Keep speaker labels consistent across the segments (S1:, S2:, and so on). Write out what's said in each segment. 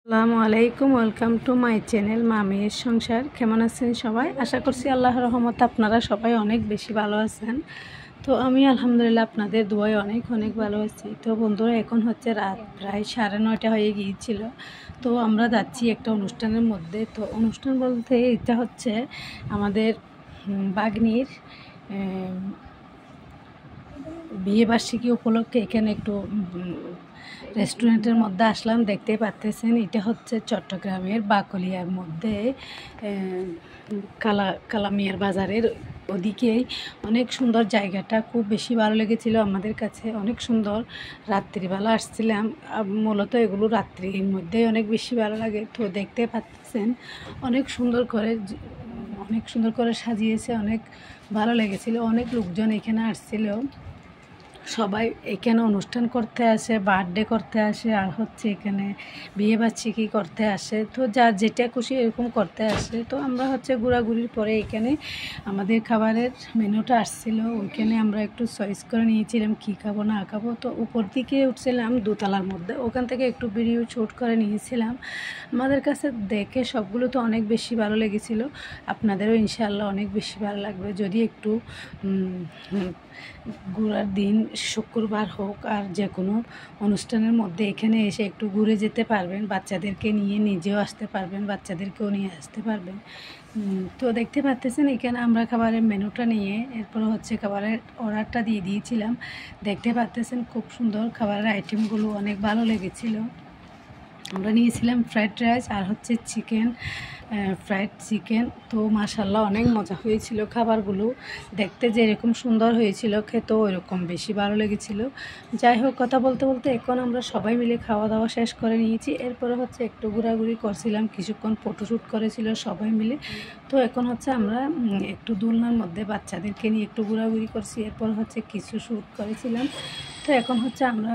S1: আসসালামু আলাইকুম, welcome to my channel মামির সংসার। কেমন আছেন সবাই? আশা করছি আল্লাহর রহমতে আপনারা সবাই অনেক বেশি ভালো আছেন। তো আমি আলহামদুলিল্লাহ আপনাদের দোয়ায় অনেক অনেক ভালো আছি। তো বন্ধুরা, এখন হচ্ছে রাত প্রায় 9:30 হয়ে গিয়েছিল। তো আমরা যাচ্ছি একটা অনুষ্ঠানের মধ্যে। তো অনুষ্ঠান বলতে এটা হচ্ছে আমাদের বাগ্নির বিয়েবার্ষিকী উপলক্ষে এখানে একটু রেস্টুরেন্টের মধ্যে আসলাম। দেখতে পাচ্ছেন এটা হচ্ছে চট্টগ্রামের বাকলিয়ার মধ্যে কালামিয়ার বাজারের ওদিকেই। অনেক সুন্দর জায়গাটা, খুব বেশি ভালো লেগেছিল আমাদের কাছে, অনেক সুন্দর। রাত্রিবেলা আসছিলাম, মূলত এগুলো রাত্রির মধ্যে অনেক বেশি ভালো লাগে। তো দেখতে পাচ্ছেন অনেক সুন্দর করে সাজিয়েছে, অনেক ভালো লেগেছিল। অনেক লোকজন এখানে আসছিল, সবাই এখানে অনুষ্ঠান করতে আসে, বার্থডে করতে আসে, আর হচ্ছে এখানে বিয়েবার্ষিকী করতে আসে। তো যার যেটা খুশি এরকম করতে আসে। তো আমরা হচ্ছে ঘোরাঘুরির পরে এখানে আমাদের খাবারের মেনুটা আসছিল, ওইখানে আমরা একটু চয়েস করে নিয়েছিলাম কী খাবো না খাবো। তো উপর দিকে উঠছিলাম দোতলার মধ্যে, ওখান থেকে একটু ভিডিও শ্যুট করে নিয়েছিলাম। আমাদের কাছে দেখে সবগুলো তো অনেক বেশি ভালো লেগেছিল, আপনাদেরও ইনশাআল্লাহ অনেক বেশি ভালো লাগবে। যদি একটু ঘোরার দিন শুক্রবার হোক আর যে কোনো অনুষ্ঠানের মধ্যে এখানে এসে একটু ঘুরে যেতে পারবেন, বাচ্চাদেরকে নিয়ে নিজেও আসতে পারবেন, বাচ্চাদেরকেও নিয়ে আসতে পারবেন। তো দেখতে পাচ্ছেন এখানে আমরা খাবারের মেনুটা নিয়ে এরপর হচ্ছে খাবারের অর্ডারটা দিয়ে দিয়েছিলাম। দেখতে পাচ্ছেন খুব সুন্দর খাবারের আইটেমগুলো, অনেক ভালো লেগেছিল। আমরা নিয়েছিলাম ফ্রাইড রাইস আর হচ্ছে ফ্রাইড চিকেন। তো মাশাআল্লাহ অনেক মজা হয়েছিল। খাবারগুলো দেখতে যেরকম সুন্দর হয়েছিল, খেতেও ওইরকম বেশি ভালো লেগেছিল। যাই হোক, কথা বলতে বলতে এখন আমরা সবাই মিলে খাওয়া দাওয়া শেষ করে নিয়েছি। এরপরে হচ্ছে একটু ঘোরাঘুরি করছিলাম, কিছুক্ষণ ফটোশ্যুট করেছিল সবাই মিলে। তো এখন হচ্ছে আমরা একটু দোলনার মধ্যে বাচ্চাদেরকে নিয়ে একটু ঘোরাঘুরি করছি, এরপর হচ্ছে কিছু শ্যুট করেছিলাম। তো এখন হচ্ছে আমরা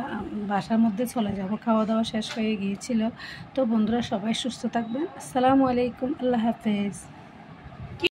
S1: বাসার মধ্যে চলে যাব, খাওয়া দাওয়া শেষ হয়ে গিয়েছিল। তো বন্ধুরা, সবাই সুস্থ থাকবেন। আসসালামু আলাইকুম, আল্লাহ হাফেজ।